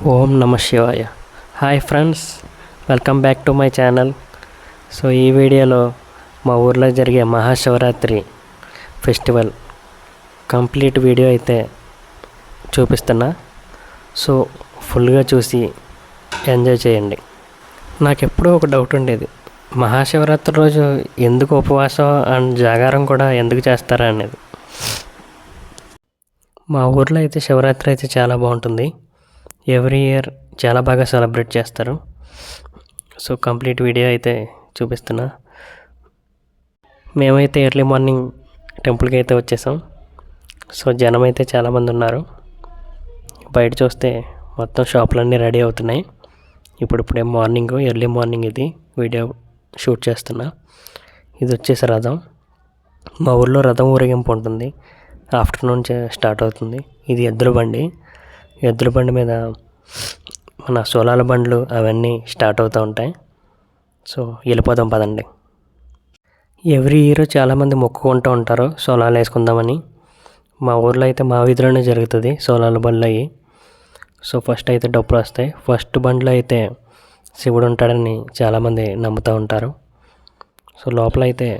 ఓం నమ శివాయ. Hi friends, welcome back to my channel. So ఈ వీడియోలో మా ఊర్లో జరిగే మహాశివరాత్రి ఫెస్టివల్ కంప్లీట్ వీడియో అయితే చూపిస్తున్నా. సో ఫుల్గా చూసి ఎంజాయ్ చేయండి. నాకు ఎప్పుడూ ఒక డౌట్ ఉండేది, మహాశివరాత్రి రోజు ఎందుకు ఉపవాసం అండ్ జాగారం కూడా ఎందుకు చేస్తారా అనేది. మా ఊర్లో అయితే శివరాత్రి అయితే చాలా బాగుంటుంది. ఎవ్రీ ఇయర్ చాలా బాగా సెలబ్రేట్ చేస్తారు. సో కంప్లీట్ వీడియో అయితే చూపిస్తున్నా. మేమైతే ఎర్లీ మార్నింగ్ టెంపుల్కి అయితే వచ్చేసాం. సో జనం అయితే చాలామంది ఉన్నారు. బయట చూస్తే మొత్తం షాపులన్నీ రెడీ అవుతున్నాయి. ఇప్పుడే మార్నింగ్, ఎర్లీ మార్నింగ్ ఇది వీడియో షూట్ చేస్తున్నా. ఇది వచ్చేసి రథం. మా ఊర్లో రథం ఊరేగింపు ఉంటుంది. ఆఫ్టర్నూన్ స్టార్ట్ అవుతుంది. ఇది ఎద్దుల బండి. ఎద్దుల బండి మీద మన సోలాల బండ్లు అవన్నీ స్టార్ట్ అవుతూ ఉంటాయి. సో వెళ్ళిపోదాం పదండి. ఎవ్రీ ఇయర్ చాలామంది మొక్కుకుంటూ ఉంటారు సోలాలు వేసుకుందామని. మా ఊర్లో అయితే మా వీధిలోనే జరుగుతుంది సోలాల బండ్లు అవి. సో ఫస్ట్ అయితే డప్పులు వస్తాయి. ఫస్ట్ బండ్లో అయితే శివుడు ఉంటాడని చాలామంది నమ్ముతూ ఉంటారు. సో లోపల అయితే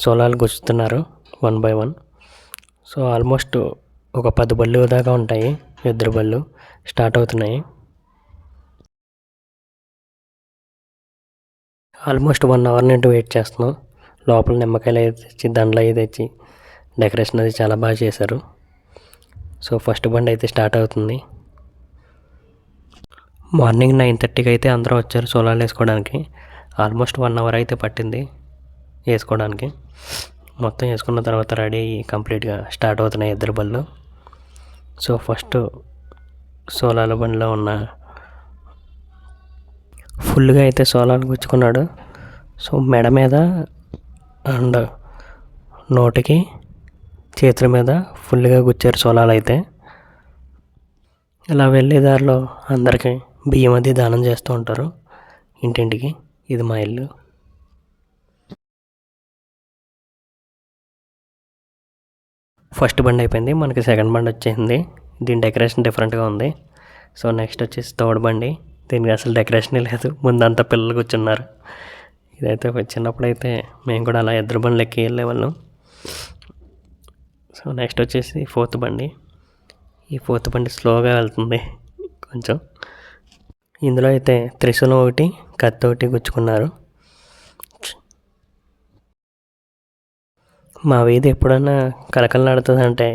సోలాలు గుచ్చుతున్నారు 1 by 1. సో ఆల్మోస్ట్ ఒక 10 బళ్ళు దాకా ఉంటాయి. ఎద్దుల బళ్ళు స్టార్ట్ అవుతున్నాయి. ఆల్మోస్ట్ 1 hour నుండి వెయిట్ చేస్తున్నాం. లోపల నిమ్మకాయలు అయితే తెచ్చి, దండలు అయితే తెచ్చి, డెకరేషన్ అది చాలా బాగా చేశారు. సో ఫస్ట్ బండి అయితే స్టార్ట్ అవుతుంది. మార్నింగ్ 9:30కి అయితే అందరూ వచ్చారు సోలాలు వేసుకోవడానికి. ఆల్మోస్ట్ 1 hour అయితే పట్టింది వేసుకోవడానికి. మొత్తం వేసుకున్న తర్వాత రెడీ అయ్యి కంప్లీట్గా స్టార్ట్ అవుతున్నాయి ఎద్దుల బళ్ళు. సో ఫస్ట్ సోలాల బండిలో ఉన్న ఫుల్గా అయితే సోలాలు గుచ్చుకున్నాడు. సో మెడ మీద అండ్ నోటికి, చేతుల మీద ఫుల్గా గుచ్చారు సోలాలు అయితే. ఇలా వెళ్ళే దారిలో అందరికీ బియ్యం అది దానం చేస్తూ ఉంటారు ఇంటింటికి. ఇది మా ఇల్లు. ఫస్ట్ బండి అయిపోయింది. మనకి సెకండ్ బండి వచ్చేసింది. దీని డెకరేషన్ డిఫరెంట్గా ఉంది. సో నెక్స్ట్ వచ్చేసి థర్డ్ బండి. దీనికి అసలు డెకరేషనే లేదు, ముందంతా పిల్లలు కూర్చున్నారు. ఇదైతే చిన్నప్పుడైతే మేము కూడా అలా ఎద్దుల బండ్లు ఎక్కి వెళ్ళేవాళ్ళం. సో నెక్స్ట్ వచ్చేసి ఫోర్త్ బండి. ఈ ఫోర్త్ బండి స్లోగా వెళ్తుంది కొంచెం. ఇందులో అయితే త్రిశూలం ఒకటి, కత్తి ఒకటి గుచ్చుకున్నారు. మా వీధి ఎప్పుడన్నా కలకలలాడుతుందంటే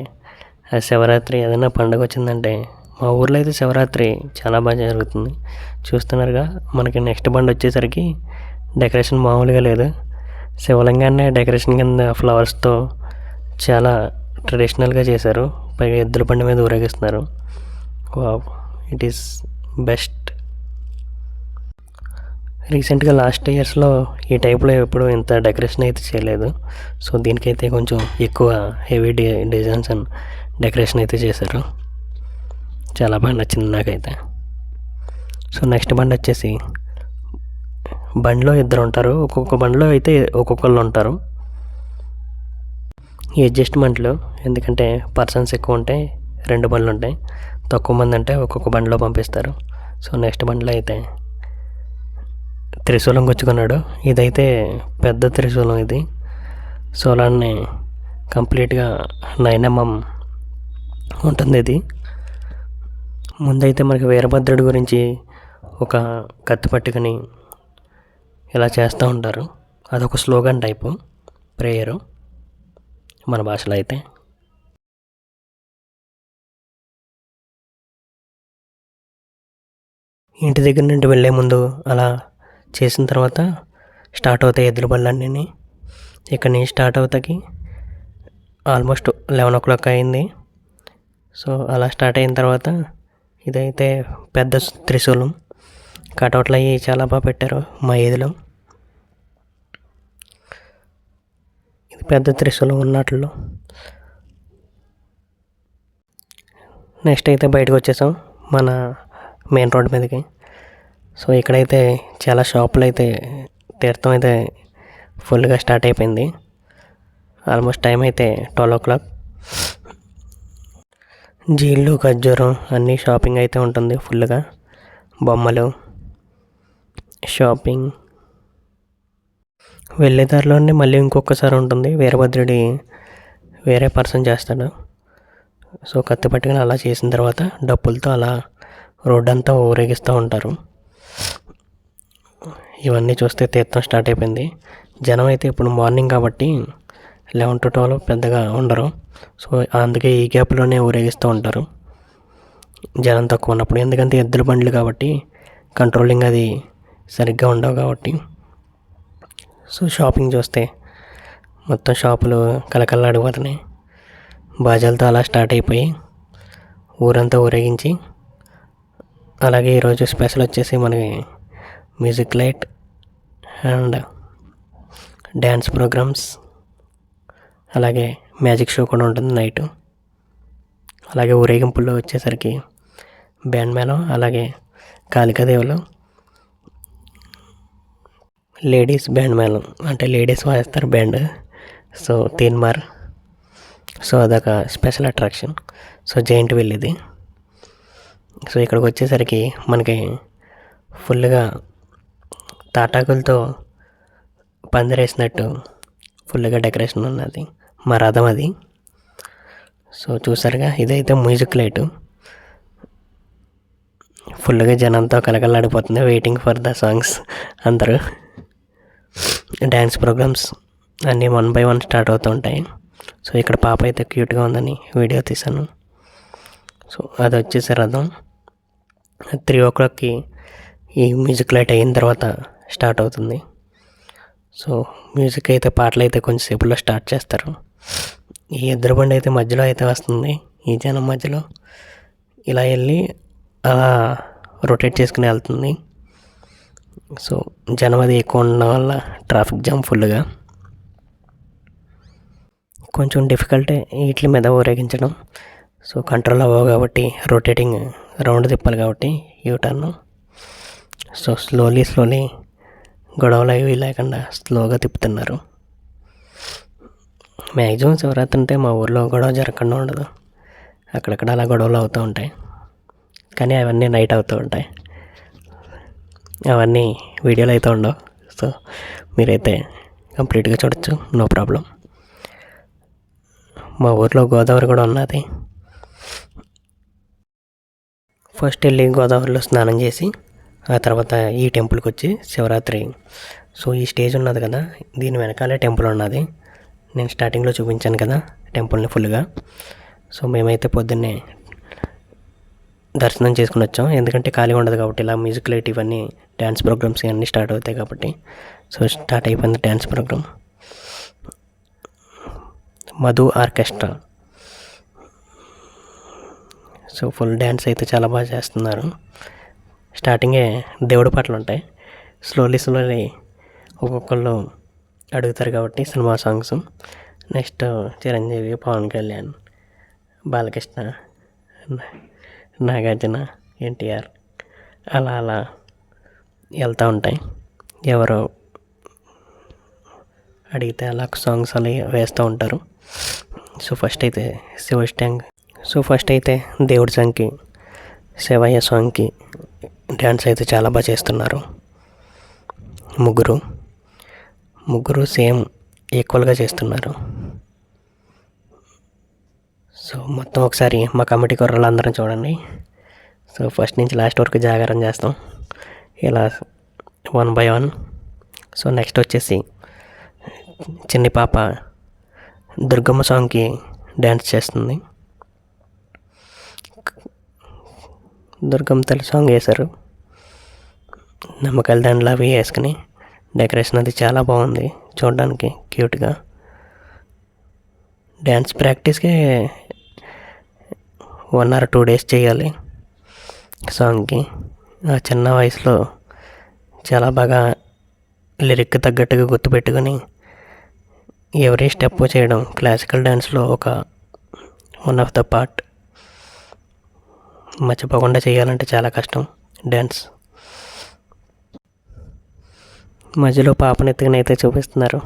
అది శివరాత్రి. ఏదైనా పండుగ వచ్చిందంటే మా ఊర్లో అయితే శివరాత్రి చాలా బాగా జరుగుతుంది. చూస్తున్నారుగా, మనకి నెక్స్ట్ బండి వచ్చేసరికి డెకరేషన్ మామూలుగా లేదు. శివలింగాన్నే డెకరేషన్ కింద ఫ్లవర్స్తో చాలా ట్రెడిషనల్గా చేశారు. పైగా ఎద్దుల బండి మీద ఊరేగిస్తున్నారు. Wow, it is best. రీసెంట్గా లాస్ట్ ఇయర్స్లో ఈ టైప్లో ఎప్పుడు ఇంత డెకరేషన్ అయితే చేయలేదు. సో దీనికైతే కొంచెం ఎక్కువ హెవీ డిజైన్స్ అండ్ డెకరేషన్ అయితే చేశారు. చాలా బాగా నచ్చింది నాకైతే. సో నెక్స్ట్ బండి వచ్చేసి, బండిలో ఇద్దరు ఉంటారు. ఒక్కొక్క బండిలో అయితే ఒక్కొక్కళ్ళు ఉంటారు ఈ అడ్జస్ట్మెంట్లో. ఎందుకంటే పర్సన్స్ ఎక్కువ ఉంటే 2 బండ్లు ఉంటాయి, తక్కువ మంది అంటే ఒక్కొక్క బండిలో పంపిస్తారు. సో నెక్స్ట్ బండిలో అయితే త్రిశూలం గుచ్చుకున్నాడు. ఇదైతే పెద్ద త్రిశూలం. ఇది సోలాన్ని కంప్లీట్గా 9 mm ఉంటుంది. ఇది ముందైతే మనకి వీరభద్రుడి గురించి ఒక కత్తి పట్టుకుని ఇలా చేస్తూ ఉంటారు. అదొక స్లోగన్ టైపు ప్రేయరు మన భాషలో అయితే. ఇంటి దగ్గర నుండి వెళ్ళే ముందు అలా చేసిన తర్వాత స్టార్ట్ అవుతాయి ఎద్దుల బళ్ళన్నీ. ఇక్కడ నుంచి స్టార్ట్ అవుతాకి ఆల్మోస్ట్ 11 o'clock అయింది. సో అలా స్టార్ట్ అయిన తర్వాత ఇదైతే పెద్ద త్రిశూలం. కటౌట్లు అవి చాలా బాగా పెట్టారు మా ఏదిలో. ఇది పెద్ద త్రిశూలం ఉన్నట్లు. నెక్స్ట్ అయితే బయటకు వచ్చేసాం మన మెయిన్ రోడ్ మీదకి. సో ఇక్కడైతే చాలా షాపులు అయితే తీర్థం అయితే ఫుల్గా స్టార్ట్ అయిపోయింది. ఆల్మోస్ట్ టైం అయితే 12 o'clock. జీళ్ళు ఖర్జూరం అన్నీ షాపింగ్ అయితే ఉంటుంది ఫుల్గా. బొమ్మలు షాపింగ్. వెళ్ళేదారిలోనే మళ్ళీ ఇంకొకసారి ఉంటుంది, వీరభద్రుడి వేరే పర్సన్ చేస్తాడు. సో కత్తి పట్టుకుని అలా చేసిన తర్వాత డప్పులతో అలా రోడ్డంతా ఊరేగిస్తూ ఉంటారు. ఇవన్నీ చూస్తే తీర్థం స్టార్ట్ అయిపోయింది. జనం అయితే ఇప్పుడు మార్నింగ్ కాబట్టి 11 to 12 పెద్దగా ఉండరు. సో అందుకే ఈ గ్యాప్లోనే ఊరేగిస్తూ ఉంటారు జనం తక్కువ ఉన్నప్పుడు. ఎందుకంటే ఎద్దుల బండ్లు కాబట్టి కంట్రోలింగ్ అది సరిగ్గా ఉండవు కాబట్టి. సో షాపింగ్ చూస్తే మొత్తం షాపులు కలకల్లాడిపోతున్నాయి. బాజాలతో అలా స్టార్ట్ అయిపోయి ఊరంతా ఊరేగించి, అలాగే ఈరోజు స్పెషల్ వచ్చేసి మనకి music light and dance programs, అలాగే మ్యాజిక్ షో కూడా ఉంటుంది నైటు. అలాగే ఊరేగింపుల్లో వచ్చేసరికి బ్యాండ్ మేళం, అలాగే కాళికాదేవులు, లేడీస్ బ్యాండ్ మేళం అంటే లేడీస్ వాయిస్తారు బ్యాండ్. సో తీన్మార్. సో అదొక special attraction. So giant wheel ఇది. సో ఇక్కడికి వచ్చేసరికి మనకి ఫుల్గా తాటాకులతో పందిరేసినట్టు ఫుల్గా డెకరేషన్ ఉన్నది, మా రథం అది. సో చూసారుగా, ఇదైతే మ్యూజిక్ లైటు. ఫుల్గా జనంతో కలకలాడిపోతుంది, వెయిటింగ్ ఫర్ ద సాంగ్స్ అందరూ. డ్యాన్స్ ప్రోగ్రామ్స్ అన్నీ 1 by 1 స్టార్ట్ అవుతూ ఉంటాయి. సో ఇక్కడ పాప అయితే క్యూట్గా ఉందని వీడియో తీశాను. సో అది వచ్చేసి రథం 3 o'clockకి ఈ మ్యూజిక్ లైట్ అయిన తర్వాత స్టార్ట్ అవుతుంది. సో మ్యూజిక్ అయితే, పాటలు అయితే కొంచెం సేపులో స్టార్ట్ చేస్తారు. ఈ ఎద్దుల బండి అయితే మధ్యలో అయితే వస్తుంది, ఈ జనం మధ్యలో ఇలా వెళ్ళి అలా రొటేట్ చేసుకుని వెళ్తుంది. సో జనం అది ఎక్కువ ఉండడం వల్ల ట్రాఫిక్ జామ్ ఫుల్గా. కొంచెం డిఫికల్టే వీటి మీద ఊరేగించడం. సో కంట్రోల్ అవ్వవు కాబట్టి రొటేటింగ్ రౌండ్ తిప్పాలి కాబట్టి యూటర్న్. సో స్లోలీ గొడవలు అవి లేకుండా స్లోగా తిప్పుతున్నారు. మ్యాక్సిమం శివరాత్రి అంటే మా ఊర్లో గొడవ జరగకుండా ఉండదు, అక్కడక్కడ అలా గొడవలు అవుతూ ఉంటాయి. కానీ అవన్నీ నైట్ అవుతూ ఉంటాయి, అవన్నీ వీడియోలు అయితే ఉండవు. సో మీరైతే కంప్లీట్గా చూడొచ్చు, నో ప్రాబ్లం. మా ఊర్లో గోదావరి కూడా ఉన్నది. ఫస్ట్ వెళ్ళి గోదావరిలో స్నానం చేసి ఆ తర్వాత ఈ టెంపుల్కి వచ్చి శివరాత్రి. సో ఈ స్టేజ్ ఉన్నది కదా, దీని వెనకాలే టెంపుల్ ఉన్నది. నేను స్టార్టింగ్లో చూపించాను కదా టెంపుల్ని ఫుల్గా. సో మేమైతే పొద్దున్నే దర్శనం చేసుకుని వచ్చాం, ఎందుకంటే ఖాళీ ఉండదు కాబట్టి. ఇలా మ్యూజిక్ లైట్ ఇవన్నీ డ్యాన్స్ ప్రోగ్రామ్స్ ఇవన్నీ స్టార్ట్ అవుతాయి కాబట్టి. సో స్టార్ట్ అయిపోయింది dance program. Madhu orchestra. So full dance అయితే చాలా బాగా చేస్తున్నారు. స్టార్టింగే దేవుడి పాటలు ఉంటాయి, స్లోలీ ఒక్కొక్కళ్ళు అడుగుతారు కాబట్టి cinema songs. Next Chiranjeevi, Pawan Kalyan, Balakrishna, Nagarjuna, NTR అలా వెళ్తూ ఉంటాయి. ఎవరు అడిగితే అలా సాంగ్స్ అలా వేస్తూ ఉంటారు. సో ఫస్ట్ అయితే దేవుడి సాంగ్కి, శివయ్య సాంగ్కి డ్యాన్స్ అయితే చాలా బాగా చేస్తున్నారు. ముగ్గురు సేమ్ ఈక్వల్గా చేస్తున్నారు. సో మొత్తం ఒకసారి మా కమిటీ కుర్రలు అందరం చూడండి. సో ఫస్ట్ నుంచి లాస్ట్ వరకు జాగారం చేస్తాం ఇలా 1 by 1. సో నెక్స్ట్ వచ్చేసి చిన్ని పాప దుర్గమ్మ సాంగ్కి డ్యాన్స్ చేస్తుంది. దుర్గమ్మ తల్లి సాంగ్ వేశారు, నమ్మకాల దండలు అవి వేసుకుని. డెకరేషన్ అది చాలా బాగుంది చూడడానికి, క్యూట్గా. డ్యాన్స్ ప్రాక్టీస్కి 1 or 2 days చేయాలి సాంగ్కి. ఆ చిన్న వయసులో చాలా బాగా లిరిక్ తగ్గట్టుగా గుర్తుపెట్టుకొని ఎవరీ స్టెప్ చేయడం క్లాసికల్ డ్యాన్స్లో ఒక వన్ ఆఫ్ ద పార్ట్. మర్చిపోకుండా చేయాలంటే చాలా కష్టం డ్యాన్స్. మధ్యలో పాపను ఎత్తుకునైతే చూపిస్తున్నారు.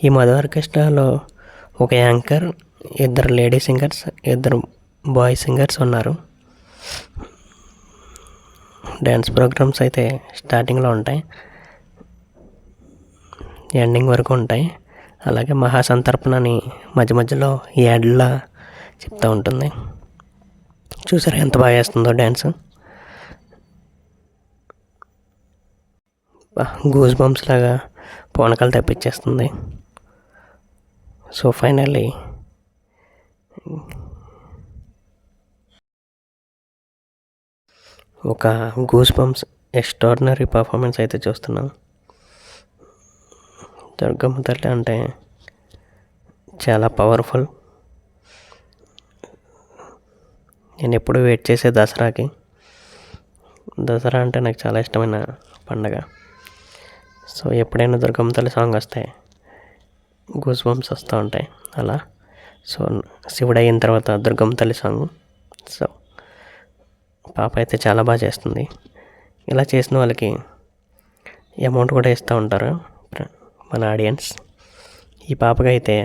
ఈ మధు ఆర్కెస్ట్రాలో ఒక anchor, 2 lady singers, 2 boy singers ఉన్నారు. డ్యాన్స్ ప్రోగ్రామ్స్ అయితే స్టార్టింగ్లో ఉంటాయి, ఎండింగ్ వరకు ఉంటాయి. అలాగే మహాసంతర్పణని మధ్య మధ్యలో యాడ్లా చెప్తూ ఉంటుంది. చూసారా ఎంత బాగా వేస్తుందో డ్యాన్స్. గూస్ బంప్స్ లాగా పూనకాలు తెప్పించేస్తుంది. సో ఫైనల్లీ ఒక గూస్ బంప్స్ ఎక్స్ట్రాడినరీ పర్ఫార్మెన్స్ అయితే చూస్తున్నాం. దుర్గమ్మ తల్లి అంటే చాలా పవర్ఫుల్. నేను ఎప్పుడు వెయిట్ చేసే దసరాకి. దసరా అంటే నాకు చాలా ఇష్టమైన పండగ. సో ఎప్పుడైనా దుర్గమ్మ తల్లి సాంగ్ వస్తే గూస్ బంప్స్ వస్తూ ఉంటాయి అలా. సో శివుడు అయిన తర్వాత దుర్గమ్మ తల్లి సాంగ్. సో పాప అయితే చాలా బాగా చేస్తుంది. ఇలా చేసిన వాళ్ళకి అమౌంట్ కూడా ఇస్తూ ఉంటారు మన ఆడియన్స్. ఈ పాపకి అయితే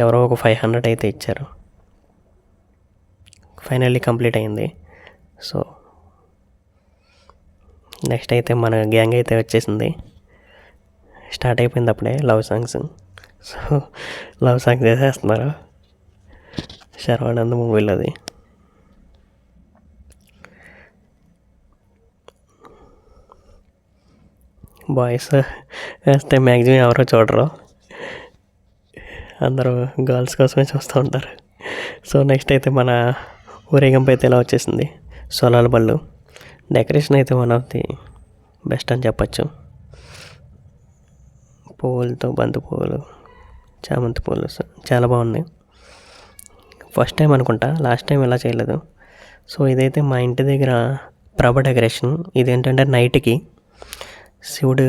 ఎవరో ఒక 500 అయితే ఇచ్చారు. ఫైనల్లీ కంప్లీట్ అయింది. సో నెక్స్ట్ అయితే మన గ్యాంగ్ అయితే వచ్చేసింది. స్టార్ట్ అయిపోయింది అప్పుడే love songs. So love songs చేసేస్తున్నారు శర్వానంద్ మూవీలోది. బాయ్స్ వేస్తే మ్యాక్సిమం ఎవరో చూడరు, అందరూ గర్ల్స్ కోసమే చూస్తూ ఉంటారు. సో నెక్స్ట్ అయితే మన ఊరేగింపు అయితే ఇలా వచ్చేసింది. సోలాల బళ్ళు డెకరేషన్ అయితే వన్ ఆఫ్ ది బెస్ట్ అని చెప్పచ్చు. పువ్వులతో బంతి పువ్వులు, చామంతి పువ్వులు చాలా బాగున్నాయి. ఫస్ట్ టైం అనుకుంటా, లాస్ట్ టైం ఇలా చేయలేదు. సో ఇదైతే మా ఇంటి దగ్గర ప్రభ డెకరేషన్. ఇదేంటంటే నైట్కి శివుడు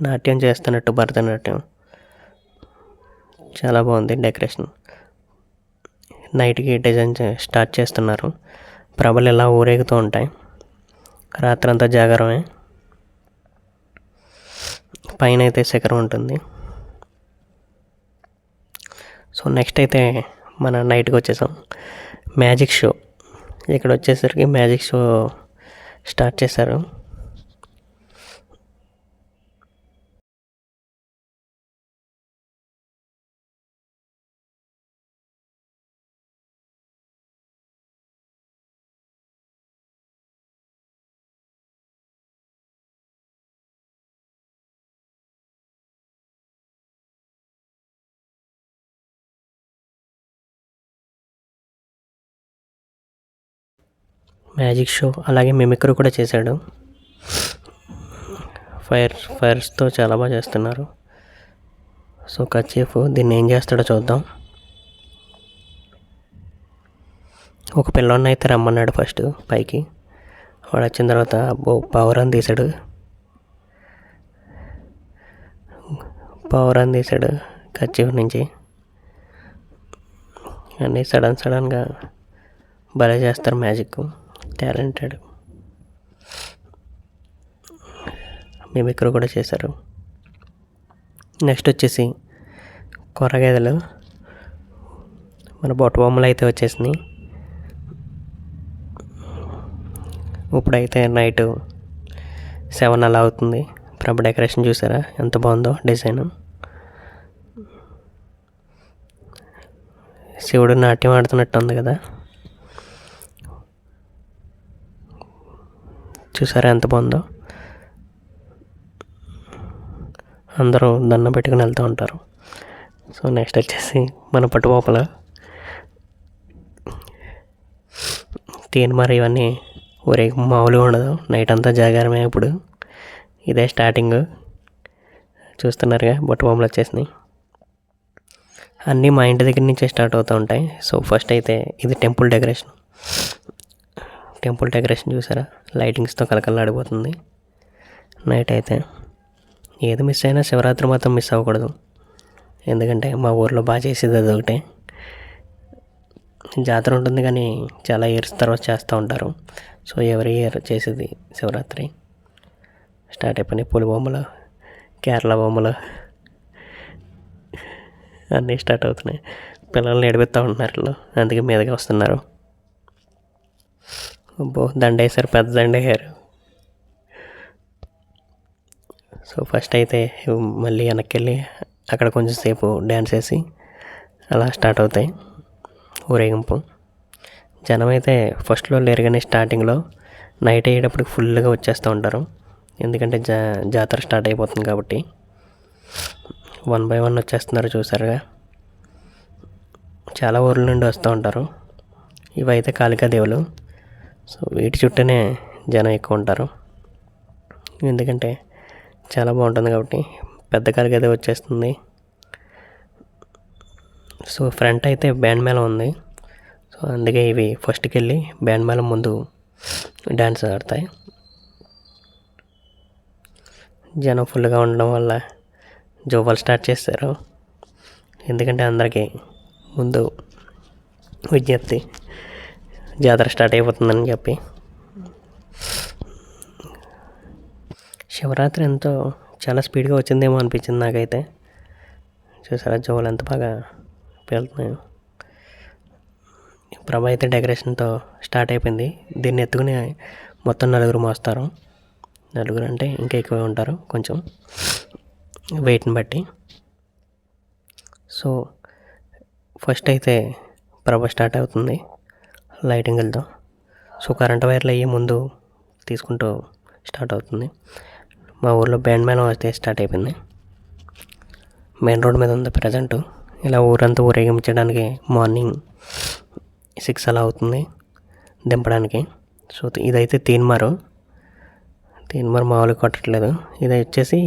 నాట్యం చేస్తున్నట్టు, భరతనాట్యం చాలా బాగుంది డెకరేషన్. నైట్కి డిజైన్ స్టార్ట్ చేస్తున్నారు. ప్రభలు ఎలా ఊరేగుతూ ఉంటాయి. రాత్రంతా జాగారమే. పైన అయితే శిఖరం ఉంటుంది. సో నెక్స్ట్ అయితే మన నైట్కి వచ్చేసాం. మ్యాజిక్ షో ఇక్కడ వచ్చేసరికి మ్యాజిక్ షో స్టార్ట్ చేశారు. మ్యాజిక్ షో అలాగే మిమిక్రీ కూడా చేశాడు. ఫైర్స్తో చాలా బాగా చేస్తున్నారు. సో కర్చీఫ్ దీన్ని ఏం చేస్తాడో చూద్దాం. ఒక పిల్లోడిని అయితే రమ్మన్నాడు ఫస్ట్ పైకి. వాడు వచ్చిన తర్వాత పావురాన్ని తీశాడు. కర్చీఫ్ నుంచి. అన్నీ సడన్గా భలే చేస్తారు మ్యాజిక్. టాలెంటెడ్. మిమిక్రీ కూడా చేశారు. నెక్స్ట్ వచ్చేసి కొర్రగేదలు, మన బొట్ట బొమ్మలు అయితే వచ్చేసినాయి. ఇప్పుడైతే నైట్ 7 అలా అవుతుంది. ప్రభ డెకరేషన్ చూసారా ఎంత బాగుందో డిజైన్. శివుడు నాట్యం ఆడుతున్నట్టు ఉంది కదా, చూసారా ఎంత బాగుందో. అందరూ దండం పెట్టుకుని వెళ్తూ ఉంటారు. సో నెక్స్ట్ వచ్చేసి మన పట్టుపోపల తీన్మార్ ఇవన్నీ ఊరేగి మామూలుగా ఉండదు. నైట్ అంతా జాగారమే. ఇప్పుడు ఇదే స్టార్టింగ్. చూస్తున్నారుగా బొమ్మలు వచ్చేసినాయి. అన్నీ మా ఇంటి దగ్గర నుంచే స్టార్ట్ అవుతూ ఉంటాయి. సో ఫస్ట్ అయితే ఇది టెంపుల్ డెకరేషన్ చూసారా, లైటింగ్స్తో కలకలాడిపోతుంది. నైట్ అయితే ఏది మిస్ అయినా శివరాత్రి మాత్రం మిస్ అవ్వకూడదు. ఎందుకంటే మా ఊర్లో బాగా చేసేది అది ఒకటే. జాతర ఉంటుంది కానీ చాలా ఇయర్స్ తర్వాత చేస్తూ ఉంటారు. సో ఎవరి ఇయర్ చేసేది శివరాత్రి. స్టార్ట్ అయిపోయినాయి పులి బొమ్మలు, కేరళ బొమ్మలు అన్నీ స్టార్ట్ అవుతున్నాయి. పిల్లల్ని ఏడిపిస్తూ ఉంటున్నారు వీళ్ళు, అందుకే మీదకి వస్తున్నారు. అబ్బో దండ వేసారు, పెద్ద దండ వేసారు. సో ఫస్ట్ అయితే మళ్ళీ వెనక్కి వెళ్ళి అక్కడ కొంచెం సేపు డ్యాన్స్ వేసి అలా స్టార్ట్ అవుతాయి ఊరేగింపు. జనం అయితే ఫస్ట్లో లేరు, కానీ స్టార్టింగ్లో నైట్ అయ్యేటప్పటికి ఫుల్గా వచ్చేస్తూ ఉంటారు. ఎందుకంటే జాతర స్టార్ట్ అయిపోతుంది కాబట్టి. 1 by 1 వచ్చేస్తున్నారు చూసారుగా. చాలా ఊర్ల నుండి వస్తూ ఉంటారు. ఇవైతే కాళికాదేవులు. సో వీటి చుట్టూనే జనం ఎక్కువ ఉంటారు, ఎందుకంటే చాలా బాగుంటుంది కాబట్టి. పెద్ద కాళికాదేవి వచ్చేస్తుంది. సో ఫ్రంట్ అయితే బ్యాండ్ మేళం ఉంది. సో అందుకే ఇవి ఫస్ట్కి వెళ్ళి బ్యాండ్ మేళం ముందు డ్యాన్స్ ఆడతాయి. జనం ఫుల్గా ఉండడం వల్ల జోవాలు స్టార్ట్ చేస్తారు. ఎందుకంటే అందరికీ ముందు విజ్ఞప్తి, జాతర స్టార్ట్ అయిపోతుందని చెప్పి. శివరాత్రి ఎంతో చాలా స్పీడ్గా వచ్చిందేమో అనిపించింది నాకైతే. చూసారా జోవాలు ఎంత బాగా పేలుతున్నాయో. ప్రభ అయితే డెకరేషన్తో స్టార్ట్ అయిపోయింది. దీన్ని ఎత్తుకుని మొత్తం 4 మోస్తారు. 4 అంటే ఇంకా ఎక్కువ ఉంటారు కొంచెం వెయిట్ని బట్టి. సో ఫస్ట్ అయితే ప్రభ స్టార్ట్ అవుతుంది లైటింగులతో. సో కరెంట్ వైర్లు అయ్యి ముందు తీసుకుంటూ స్టార్ట్ అవుతుంది. మా ఊర్లో బ్యాండ్ మేళం అయితే స్టార్ట్ అయిపోయింది. మెయిన్ రోడ్ మీద ఉంది ప్రజెంట్. ఇలా ఊరంతా ఊరేగించడానికి మార్నింగ్ 6 అలా అవుతుంది దింపడానికి. సో ఇదైతే తీన్మారు మామూలుగా కొట్టట్లేదు. ఇది వచ్చేసి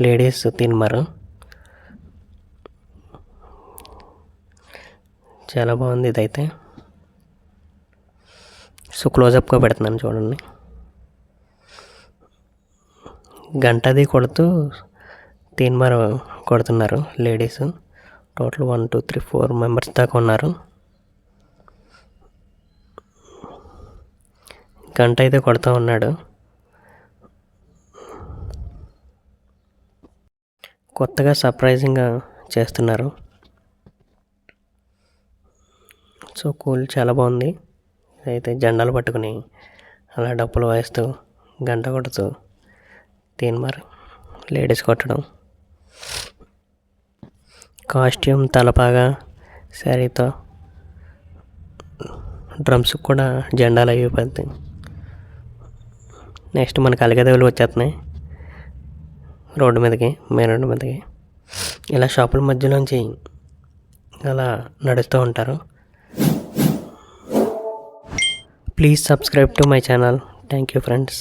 లేడీస్ తీన్మారు. చాలా బాగుంది ఇదైతే. సో క్లోజప్గా పెడుతున్నాను చూడండి. గంటది కొడుతూ తీన్మారు కొడుతున్నారు లేడీస్. టోటల్ 1 2 3 4 మెంబర్స్ దాకా ఉన్నారు. గంట అయితే కొడుతూ ఉన్నాడు. కొత్తగా సర్ప్రైజింగ్గా చేస్తున్నారు. సో కూల్, చాలా బాగుంది. అయితే జెండాలు పట్టుకుని అలా డప్పులు వాయిస్తూ గంట కొడుతూ తీన్మార్ లేడీస్ కొట్టడం. కాస్ట్యూమ్ తలపాగా శారీతో, డ్రమ్స్ కూడా జెండాలు అయిపోతాయి. నెక్స్ట్ మన కాళికాదేవులు వచ్చేస్తున్నాయి రోడ్డు మీదకి, మెయిన్ రోడ్డు మీదకి. ఇలా షాపుల మధ్యలోంచి అలా నడుస్తూ ఉంటారు. Please subscribe to my channel. Thank you friends.